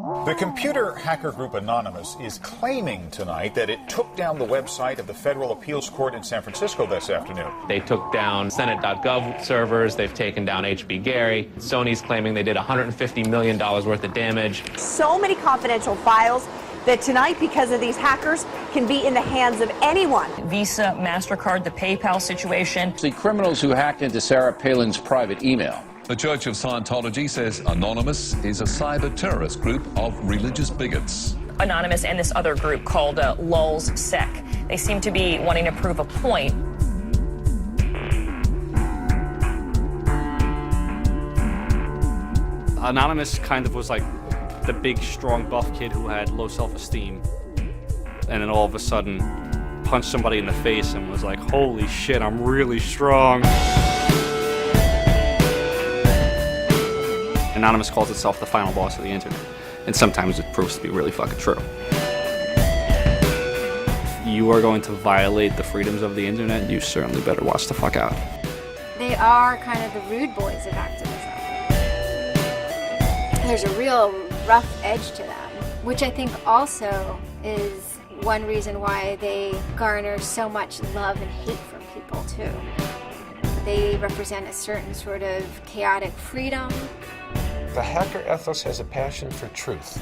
The computer hacker group Anonymous is claiming tonight that it took down the website of the Federal Appeals Court in San Francisco this afternoon. They took down Senate.gov servers. They've taken down HB Gary. Sony's claiming they did $150 million worth of damage. So many confidential files that tonight, because of these hackers, can be in the hands of anyone. Visa, MasterCard, the PayPal situation. The criminals who hacked into Sarah Palin's private email. The Church of Scientology says Anonymous is a cyber terrorist group of religious bigots. Anonymous and this other group called Lulz Sec. They seem to be wanting to prove a point. Anonymous kind of was like the big, strong, buff kid who had low self-esteem. And then all of a sudden punched somebody in the face and was like, holy shit, I'm really strong. Anonymous calls itself the final boss of the internet, and sometimes it proves to be really fucking true. If you are going to violate the freedoms of the internet, you certainly better watch the fuck out. They are kind of the rude boys of activism. There's a real rough edge to them, which I think also is one reason why they garner so much love and hate from people too. They represent a certain sort of chaotic freedom. The hacker ethos has a passion for truth.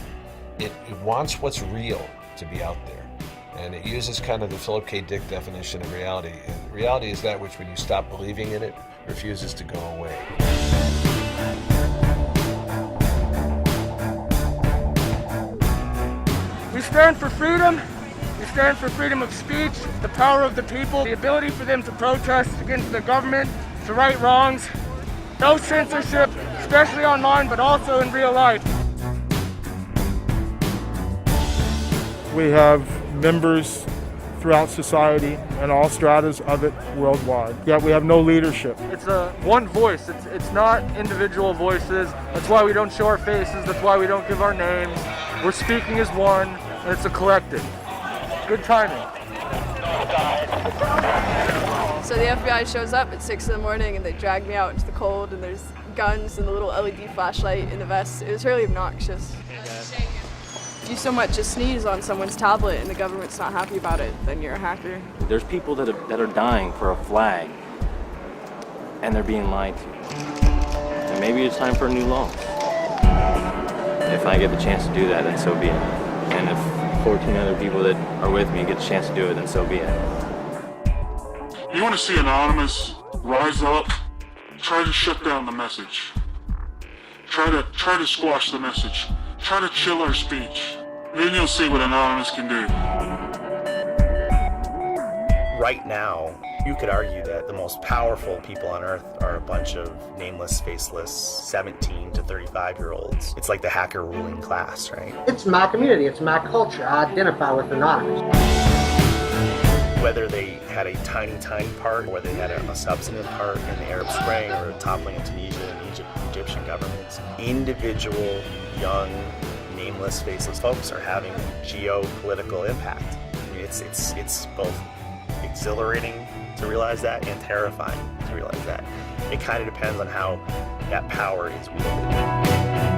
It wants what's real to be out there. And it uses kind of the Philip K. Dick definition of reality. And reality is that which, when you stop believing in it, refuses to go away. We stand for freedom. We stand for freedom of speech, the power of the people, the ability for them to protest against the government, to right wrongs. No censorship, especially online, but also in real life. We have members throughout society and all stratas of it worldwide. Yet we have no leadership. It's one voice. It's not individual voices. That's why we don't show our faces. That's why we don't give our names. We're speaking as one, and it's a collective. Good timing. So the FBI shows up at 6 in the morning and they drag me out into the cold, and there's guns and the little LED flashlight in the vest. It was really obnoxious. If you so much as sneeze on someone's tablet and the government's not happy about it, then you're a hacker. There's people that are dying for a flag, and they're being lied to. And maybe it's time for a new law. If I get the chance to do that, then so be it. And if 14 other people that are with me get the chance to do it, then so be it. You want to see Anonymous rise up, try to shut down the message. Try to squash the message. Try to chill our speech. Then you'll see what Anonymous can do. Right now, you could argue that the most powerful people on Earth are a bunch of nameless, faceless 17 to 35-year-olds. It's like the hacker ruling class, right? It's my community. It's my culture. I identify with Anonymous. Whether they had a tiny part, or they had a substantive part in the Arab Spring, or toppling of Tunisia and Egyptian governments, individual, young, nameless, faceless folks are having geopolitical impact. I mean, it's both exhilarating to realize that and terrifying to realize that. It kind of depends on how that power is wielded.